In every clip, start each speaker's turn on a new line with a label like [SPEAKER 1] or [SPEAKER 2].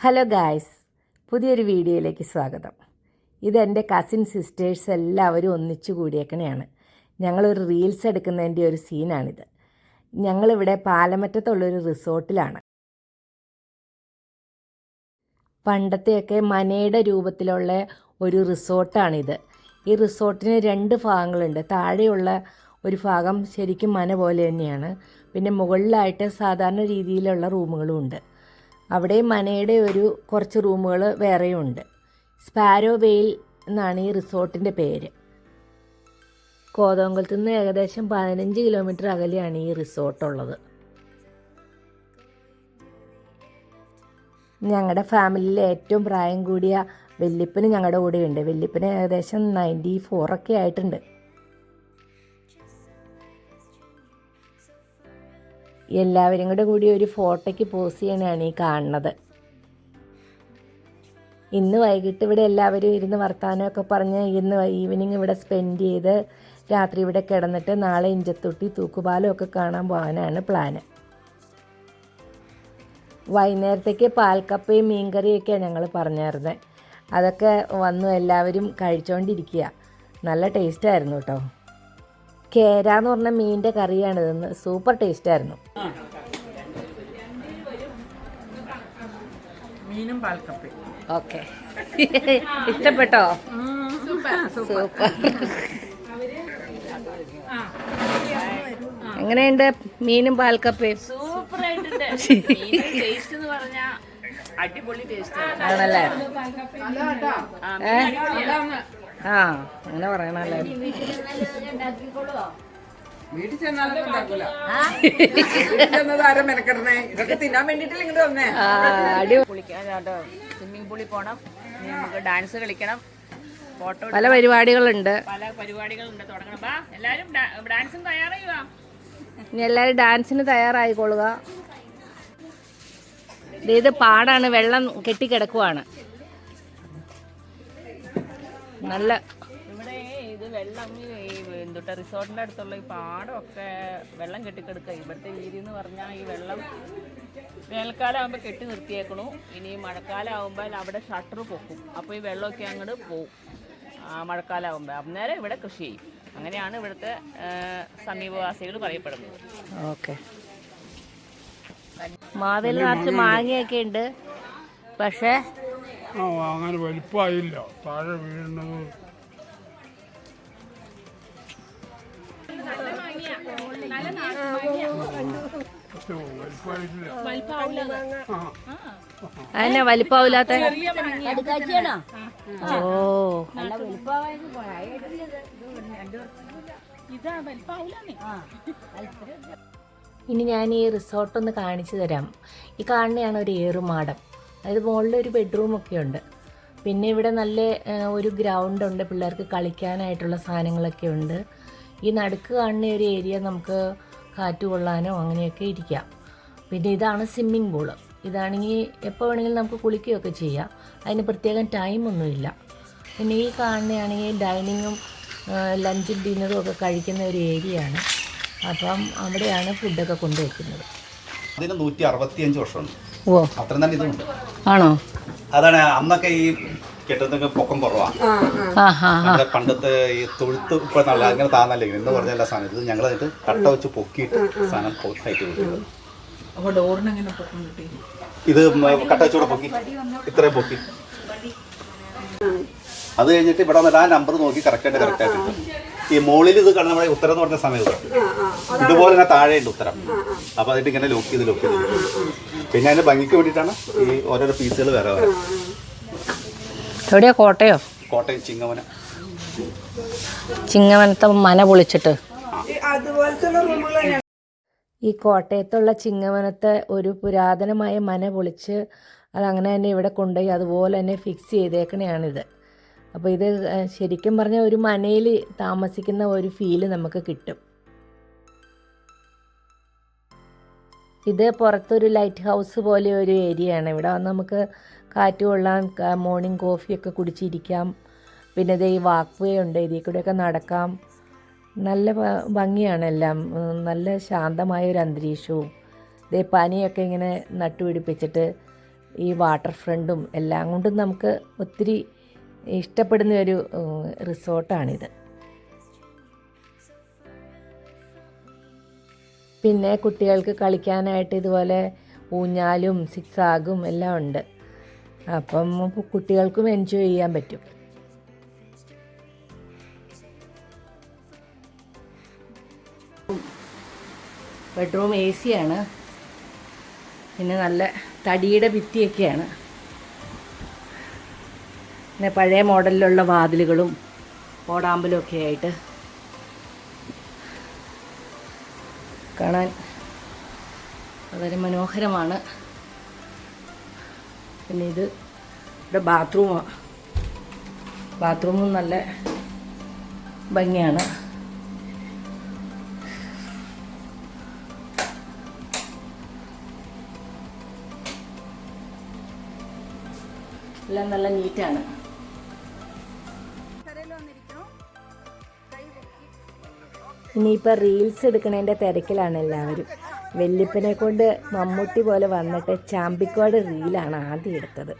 [SPEAKER 1] Hello guys, പുതിയൊരു വീഡിയോയിലേക്ക് സ്വാഗതം. ഇതെൻ്റെ കസിൻ സിസ്റ്റേഴ്സ് എല്ലാവരും ഒന്നിച്ചു കൂടിയേക്കണെയാണ്. ഞങ്ങളൊരു റീൽസ് എടുക്കുന്നതിൻ്റെ ഒരു സീനാണിത്. ഞങ്ങളിവിടെ പാലമറ്റത്തുള്ളൊരു റിസോർട്ടിലാണ്. പണ്ടത്തെയൊക്കെ മനയുടെ രൂപത്തിലുള്ള ഒരു റിസോർട്ടാണിത്. ഈ റിസോർട്ടിന് 2 ഭാഗങ്ങളുണ്ട്. താഴെയുള്ള ഒരു ഭാഗം ശരിക്കും മന പോലെ തന്നെയാണ്. പിന്നെ മുകളിലായിട്ട് സാധാരണ രീതിയിലുള്ള റൂമുകളും ഉണ്ട്. അവിടെ മനയുടെ കുറച്ച് റൂമുകൾ വേറെയും ഉണ്ട്. സ്പാരോ വെയിൽ എന്നാണ് ഈ റിസോർട്ടിൻ്റെ പേര്. കോതമംഗലത്ത് നിന്ന് ഏകദേശം 15 കിലോമീറ്റർ അകലെയാണ് ഈ റിസോർട്ടുള്ളത്. ഞങ്ങളുടെ ഫാമിലിയിലെ ഏറ്റവും പ്രായം കൂടിയ വല്യപ്പന് ഞങ്ങളുടെ കൂടെയുണ്ട്. വല്യപ്പന് ഏകദേശം 94 ഒക്കെ ആയിട്ടുണ്ട്. എല്ലാവരും കൂടി ഒരു ഫോട്ടോയ്ക്ക് പോസ് ചെയ്യണതാണ് ഈ കാണുന്നത്. ഇന്ന് വൈകിട്ട് ഇവിടെ എല്ലാവരും ഇരുന്ന് വർത്തമാനമൊക്കെ പറഞ്ഞ് ഇന്ന് ഈവനിങ് ഇവിടെ സ്പെൻഡ് ചെയ്ത് രാത്രി ഇവിടെ കിടന്നിട്ട് നാളെ ഇഞ്ചത്തൊട്ടി തൂക്കുപാലം ഒക്കെ കാണാൻ പോകാനാണ് പ്ലാന്. വൈകുന്നേരത്തേക്ക് പാൽക്കപ്പയും മീൻകറിയൊക്കെയാണ് ഞങ്ങൾ പറഞ്ഞായിരുന്നത്. അതൊക്കെ വന്നു എല്ലാവരും കഴിച്ചുകൊണ്ടിരിക്കുക. നല്ല ടേസ്റ്റായിരുന്നു കേട്ടോ. കേര എന്ന് പറഞ്ഞ മീനിൻ്റെ കറിയാണിതെന്ന്. സൂപ്പർ ടേസ്റ്റായിരുന്നു.
[SPEAKER 2] മീനും പാൽക്കപ്പയും.
[SPEAKER 1] ഓക്കെ, ഇഷ്ടപ്പെട്ടോ? സൂപ്പർ. എങ്ങനെയുണ്ട് മീനും പാൽക്കപ്പയും?
[SPEAKER 2] സൂപ്പറായിട്ടുണ്ട്. ടേസ്റ്റ് എന്ന് പറഞ്ഞാൽ അടിപൊളി ടേസ്റ്റ്
[SPEAKER 1] ആണല്ലേ? ആ, അങ്ങനെ പറയണല്ലേ.
[SPEAKER 2] വീട്ടിൽ ചെന്നാലും ഉണ്ടാക്കൂല. ആരും മെനക്കെടണേ, ഇതൊക്കെ തിന്നാൻ വേണ്ടിട്ടല്ലേ ഇങ്ങോട്ട് വന്നേ. കുളിക്കാനോ സ്വിമ്മിംഗ് പൂളിൽ പോണം, നമുക്ക് ഡാൻസ് കളിക്കണം, ഫോട്ടോ,
[SPEAKER 1] പല പരിപാടികളുണ്ട്.
[SPEAKER 2] തുടങ്ങണം. ബാ എല്ലാരും ഡാൻസിന് തയ്യാറായി.
[SPEAKER 1] ഇനി എല്ലാവരും ഡാൻസിന് തയ്യാറായിക്കൊള്ളുക. ഇത് പാടാണ്, വെള്ളം കെട്ടിക്കിടക്കുവാണ്. നല്ല
[SPEAKER 2] ഇവിടെ ഇത് വെള്ളം എന്തുട്ടാ റിസോർട്ടിന്റെ അടുത്തുള്ള ഈ പാടമൊക്കെ വെള്ളം കെട്ടിക്കിടക്കുക. ഇവിടുത്തെ രീതി എന്ന് പറഞ്ഞാൽ ഈ വെള്ളം വേനൽക്കാലം ആകുമ്പോൾ കെട്ടി നിർത്തിയേക്കണു. ഇനി മഴക്കാലം ആകുമ്പോൾ അവിടെ ഷട്ടർ പൊക്കും. അപ്പോൾ ഈ വെള്ളമൊക്കെ അങ്ങോട്ട് പോവും. മഴക്കാലം ആകുമ്പോൾ അന്നേരം ഇവിടെ കൃഷി ചെയ്യും. അങ്ങനെയാണ് ഇവിടുത്തെ സമീപവാസികൾ പറയപ്പെടുന്നത്.
[SPEAKER 1] ഓക്കെ, മാവേലി നിറച്ച് മാങ്ങയൊക്കെ ഉണ്ട്. പക്ഷേ
[SPEAKER 3] അങ്ങനെ വലിപ്പമായില്ല. താഴെ വീഴുന്നത്
[SPEAKER 1] അതിനാ വലിപ്പാവില്ലാത്ത. ഓ, ഇനി ഞാൻ ഈ റിസോർട്ടൊന്ന് കാണിച്ചു തരാം. ഈ കാണുന്നതാണ് ഒരു ഏറുമാടം. അതായത് മുകളിൽ ഒരു ബെഡ്റൂമൊക്കെ ഉണ്ട്. പിന്നെ ഇവിടെ നല്ല ഒരു ഗ്രൗണ്ട് ഉണ്ട്, പിള്ളേർക്ക് കളിക്കാനായിട്ടുള്ള സാധനങ്ങളൊക്കെ ഉണ്ട്. ഈ നടുക്ക് കാണുന്ന ഒരു ഏരിയ നമുക്ക് കാറ്റ് കൊള്ളാനോ അങ്ങനെയൊക്കെ ഇരിക്കാം. പിന്നെ ഇതാണ് സ്വിമ്മിംഗ് പൂള്. ഇതാണെങ്കിൽ എപ്പോൾ വേണമെങ്കിലും നമുക്ക് കുളിക്കുകയൊക്കെ ചെയ്യാം. അതിന് പ്രത്യേകം ടൈമൊന്നുമില്ല. പിന്നെ ഈ കാണുന്നതാണെങ്കിൽ ഡൈനിങ്ങും ലഞ്ചും ഡിന്നറും ഒക്കെ കഴിക്കുന്ന ഒരു ഏരിയയാണ്. അപ്പം അവിടെയാണ് ഫുഡൊക്കെ കൊണ്ടുവയ്ക്കുന്നത്.
[SPEAKER 4] അതിന് 165 വർഷമുണ്ട്.
[SPEAKER 1] ഓ,
[SPEAKER 4] അത്ര തന്നെ ഇതുണ്ട്.
[SPEAKER 1] ആണോ?
[SPEAKER 4] അതാണ് അന്നൊക്കെ ഈ കെട്ടുന്നൊക്കെ പൊക്കം കുറവാണ്. നമ്മുടെ പണ്ടത്തെ ഈ തൊഴുത്ത് ഇപ്പൊ നല്ല അങ്ങനെ താന്നല്ലേ എന്ന് പറഞ്ഞ എല്ലാ സാധനം ഇത് ഞങ്ങൾ എന്നിട്ട് കട്ട വെച്ച് പൊക്കിയിട്ട് സാധനം ഹൈറ്റ് കിട്ടിയത്. ഇത് കട്ട വെച്ചൂടെ പൊക്കി ഇത്രയും പൊക്കി. അത് കഴിഞ്ഞിട്ട് ഇവിടെ വന്നിട്ട് ആ നമ്പർ നോക്കി കറക്റ്റായിട്ട് കിട്ടും. ഈ മുകളിൽ ഇത് കാണുന്ന നമ്മുടെ ഉത്തരം എന്ന് പറഞ്ഞ സമയത്ത് ഇതുപോലെ തന്നെ താഴെയുണ്ട് ഉത്തരം. അപ്പൊ അതിട്ട് ഇങ്ങനെ ലോക്ക് ചെയ്ത് പിന്നെ അതിന്റെ ഭംഗിക്ക് വേണ്ടിയിട്ടാണ് ഈ ഓരോരോ പീസുകൾ വേറെ വേറെ.
[SPEAKER 1] എവിടെയാ? കോട്ടയം ചിങ്ങവനത്തെ മന പൊളിച്ചിട്ട്. ഈ കോട്ടയത്തുള്ള ചിങ്ങവനത്തെ ഒരു പുരാതനമായ മന പൊളിച്ച് അതങ്ങനെ തന്നെ ഇവിടെ കൊണ്ടുപോയി അതുപോലെ തന്നെ ഫിക്സ് ചെയ്തേക്കണെയാണിത്. അപ്പോൾ ഇത് ശരിക്കും പറഞ്ഞാൽ ഒരു മനയിൽ താമസിക്കുന്ന ഒരു ഫീല് നമുക്ക് കിട്ടും. ഇത് പുറത്തൊരു ലൈറ്റ് ഹൗസ് പോലെ ഒരു ഏരിയയാണ്. ഇവിടെ വന്ന് നമുക്ക് കാറ്റ് കൊള്ളാം, മോർണിംഗ് കോഫിയൊക്കെ കുടിച്ചിരിക്കാം. പിന്നെ ഇത് ഈ വാക്ക് വേ ഉണ്ട്, ഇതിൽ കൂടെയൊക്കെ നടക്കാം. നല്ല ഭംഗിയാണ് എല്ലാം. നല്ല ശാന്തമായ ഒരു അന്തരീക്ഷവും. പനിയൊക്കെ ഇങ്ങനെ നട്ടുപിടിപ്പിച്ചിട്ട് ഈ വാട്ടർ ഫ്രണ്ടും എല്ലാം കൊണ്ടും നമുക്ക് ഒത്തിരി ഇഷ്ടപ്പെടുന്ന ഒരു റിസോർട്ടാണിത്. പിന്നെ കുട്ടികൾക്ക് കളിക്കാനായിട്ട് ഇതുപോലെ ഊഞ്ഞാലും സിക്സാഗും എല്ലാം ഉണ്ട്. അപ്പം കുട്ടികൾക്കും എൻജോയ് ചെയ്യാൻ പറ്റും. ബെഡ്റൂം AC ആണ്. പിന്നെ നല്ല തടിയുടെ ഭിത്തിയൊക്കെയാണ്. പിന്നെ പഴയ മോഡലിലുള്ള വാതിലുകളും ഓടാമ്പലും ഒക്കെ ആയിട്ട് കാണാൻ വളരെ മനോഹരമാണ്. പിന്നെ ഇവിടെ ബാത്റൂമും നല്ല ഭംഗിയാണ്. എല്ലാം നല്ല നീറ്റാണ്. ഇനിയിപ്പോൾ റീൽസ് എടുക്കണതിൻ്റെ തിരക്കിലാണ് എല്ലാവരും. വല്യപ്പനെ കൊണ്ട് മമ്മൂട്ടി പോലെ വന്നിട്ട് ചാമ്പിക്കോട് റീലാണ് ആദ്യം എടുത്തത്.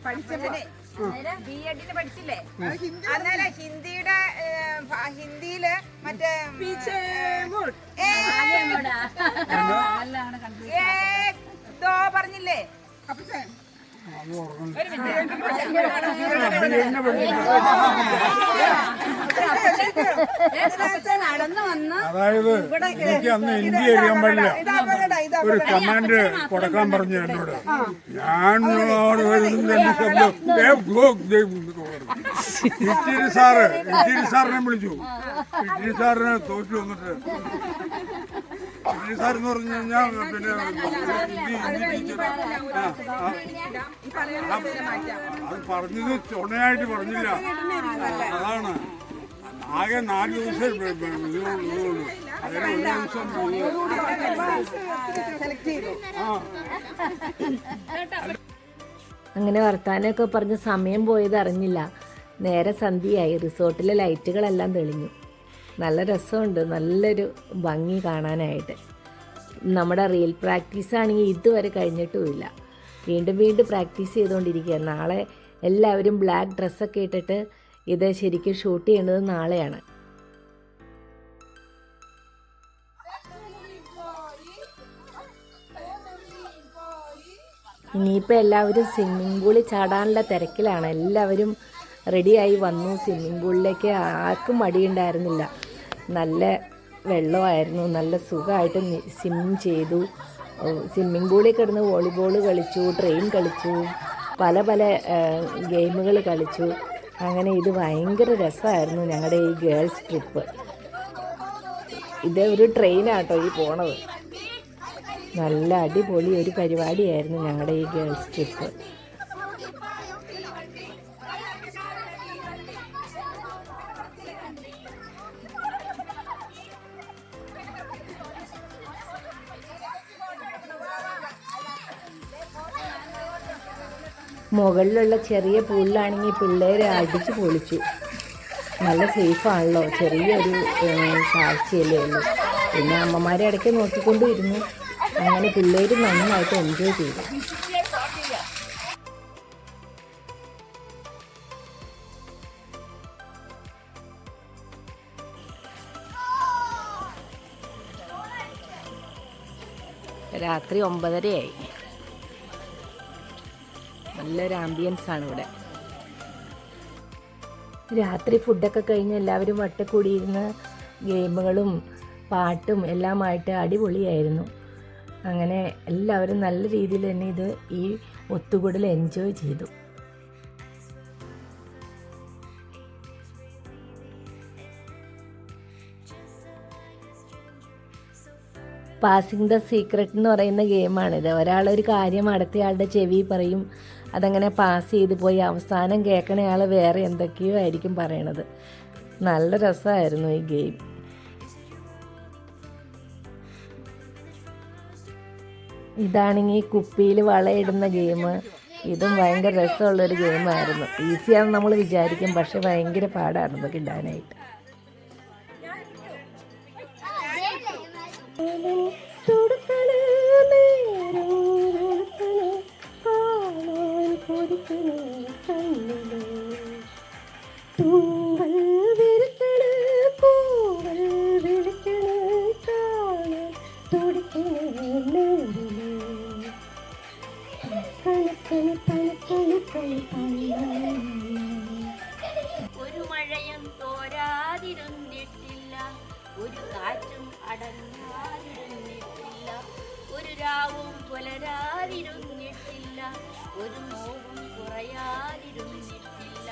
[SPEAKER 5] പഠിച്ചില്ലേ അന്നേരം ഹിന്ദിയില് മറ്റേ പറഞ്ഞില്ലേ
[SPEAKER 3] അതായത് എനിക്ക് അന്ന് ഹിന്ദി അറിയാൻ പാടില്ല. ഒരു കമാൻഡ് കൊടുക്കാൻ പറഞ്ഞു എന്നോട്. ഞാൻ ഇറ്റിരി സാറിനെ വിളിച്ചു. ഇറ്റിരി സാറിനെ തോറ്റു വന്നിട്ട് ഇറ്റിരി സാർ എന്ന് പറഞ്ഞു കഴിഞ്ഞാൽ പിന്നെ ഹിന്ദി ടീച്ചർ. അത് പറഞ്ഞത് ചുണയായിട്ട് പറഞ്ഞില്ല. അതാണ് ആകെ 4 ദിവസം ഇതുള്ളൂ. അതിന് ഒരു ദിവസം
[SPEAKER 1] അങ്ങനെ വർത്താനമൊക്കെ പറഞ്ഞ് സമയം പോയത് അറിഞ്ഞില്ല. നേരെ സന്ധ്യയായി. റിസോർട്ടിലെ ലൈറ്റുകളെല്ലാം തെളിഞ്ഞു. നല്ല രസമുണ്ട്, നല്ലൊരു ഭംഗി കാണാനായിട്ട്. നമ്മുടെ റീൽ പ്രാക്ടീസ് ആണെങ്കിൽ ഇതുവരെ കഴിഞ്ഞിട്ടുമില്ല. വീണ്ടും പ്രാക്ടീസ് ചെയ്തുകൊണ്ടിരിക്കുക. നാളെ എല്ലാവരും ബ്ലാക്ക് ഡ്രസ്സൊക്കെ ഇട്ടിട്ട് ഇത് ശരിക്കും ഷൂട്ട് ചെയ്യേണ്ടത് നാളെയാണ്. ഇനിയിപ്പോൾ എല്ലാവരും സ്വിമ്മിംഗ് പൂളിൽ ചാടാനുള്ള തിരക്കിലാണ്. എല്ലാവരും റെഡിയായി വന്നു. സ്വിമ്മിംഗ് പൂളിലേക്ക് ആർക്കും മടിയുണ്ടായിരുന്നില്ല. നല്ല വെള്ളമായിരുന്നു. നല്ല സുഖമായിട്ട് സ്വിമ്മിങ് ചെയ്തു. സ്വിമ്മിംഗ് പൂളിൽ കിടന്ന് വോളിബോൾ കളിച്ചു, ട്രെയിൻ കളിച്ചു, പല ഗെയിമുകൾ കളിച്ചു. അങ്ങനെ ഇത് ഭയങ്കര രസമായിരുന്നു ഞങ്ങളുടെ ഈ ഗേൾസ് ട്രിപ്പ്. ഇത് ഒരു ട്രെയിനാട്ടോ ഈ പോണത്. നല്ല അടിപൊളി ഒരു പരിപാടിയായിരുന്നു ഞങ്ങളുടെ ഈ ഗേൾസ് ട്രിപ്പ്. മുകളിലുള്ള ചെറിയ പൂളിലാണെങ്കിൽ പിള്ളേർ അടിച്ച് പൊളിച്ചു. നല്ല സേഫാണല്ലോ. ചെറിയൊരു കാഴ്ചയല്ലേ ഉള്ളൂ. പിന്നെ അമ്മമാരെ ഇടയ്ക്ക് നോക്കിക്കൊണ്ടിരുന്നു. അങ്ങനെ പിള്ളേർ നന്നായിട്ട് എൻജോയ് ചെയ്തു. രാത്രി 9:30 നല്ലൊരു ആംബിയൻസാണ് ഇവിടെ. രാത്രി ഫുഡൊക്കെ കഴിഞ്ഞ് എല്ലാവരും വട്ടക്കൂടിയിരുന്ന് ഗെയിമുകളും പാട്ടും എല്ലാമായിട്ട് അടിപൊളിയായിരുന്നു. അങ്ങനെ എല്ലാവരും നല്ല രീതിയിൽ തന്നെ ഈ ഒത്തുകൂടൽ എൻജോയ് ചെയ്തു. പാസിംഗ് ദ സീക്രട്ട് എന്ന് പറയുന്ന ഗെയിമാണിത്. ഒരാളൊരു കാര്യം അടുത്തയാളുടെ ചെവി പറയും. അതങ്ങനെ പാസ് ചെയ്ത് പോയി അവസാനം കേൾക്കണയാൾ വേറെ എന്തൊക്കെയോ ആയിരിക്കും പറയണത്. നല്ല രസമായിരുന്നു ഈ ഗെയിം. ഇതാണെങ്കിൽ കുപ്പിയിൽ വളയിടുന്ന ഗെയിം. ഇതും ഭയങ്കര രസമുള്ളൊരു ഗെയിമായിരുന്നു. ഈസിയാണെന്ന് നമ്മൾ വിചാരിക്കും, പക്ഷെ ഭയങ്കര പാടായിരുന്നു കിട്ടാനായിട്ട്.
[SPEAKER 6] ഒരു മഴയും തോരാതിരുന്നിട്ടില്ല, ഒരു കാറ്റും അടങ്ങാതിരുന്നിട്ടില്ല, ഒരു രാവും പുലരാതിരുന്നിട്ടില്ല, ഒരു നോവും കുറയാതിരുന്നിട്ടില്ല.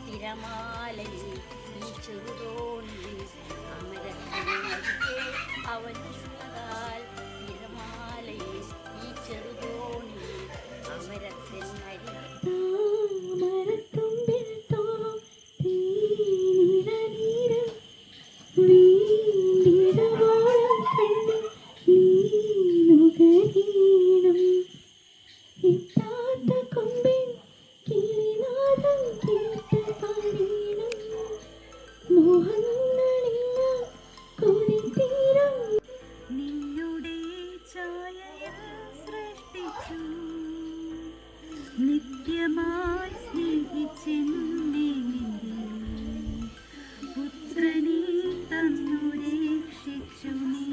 [SPEAKER 6] തിരമാലയിൽ ഈ ചെറുതോണിയിൽ അമരത്തിനരികെ അവനുള്ളതാൽ, തിരമാലയിൽ ഈ ചെറുതോണിയിൽ അമരത്തിനരികെ. നിന്നുടെ ഛായയിൽ സൃഷ്ടിച്ചു, നിത്യമായി സ്നേഹിച്ചെന്നെ പുത്രനെ തന്നു രക്ഷിച്ചു നീ.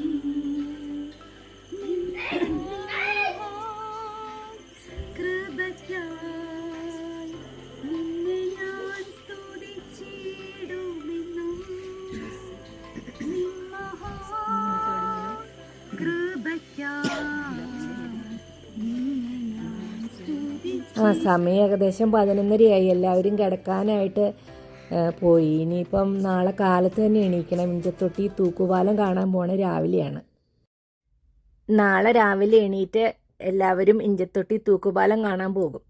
[SPEAKER 6] കൃപയ്ക്കായി നിന്നെ ഞാൻ സ്തുതിച്ചിടുമെന്നും,
[SPEAKER 1] സമയം ഏകദേശം 11:30 എല്ലാവരും കിടക്കാനായിട്ട് പോയി. ഇനിയിപ്പം നാളെ കാലത്ത് തന്നെ എണീക്കണം. ഇഞ്ചത്തൊട്ടി തൂക്കുപാലം കാണാൻ പോണ രാവിലെയാണ്. നാളെ രാവിലെ എണീറ്റ് എല്ലാവരും ഇഞ്ചത്തൊട്ടി തൂക്കുപാലം കാണാൻ പോകും.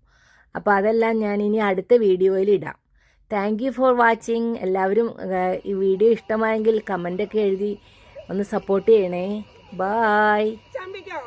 [SPEAKER 1] അപ്പോൾ അതെല്ലാം ഞാൻ ഇനി അടുത്ത വീഡിയോയിൽ ഇടാം. Thank you for watching. എല്ലാവരും ഈ വീഡിയോ ഇഷ്ടമായെങ്കിൽ കമൻ്റൊക്കെ എഴുതി ഒന്ന് സപ്പോർട്ട് ചെയ്യണേ. ബായ്.
[SPEAKER 5] ചമ്പിക്കോ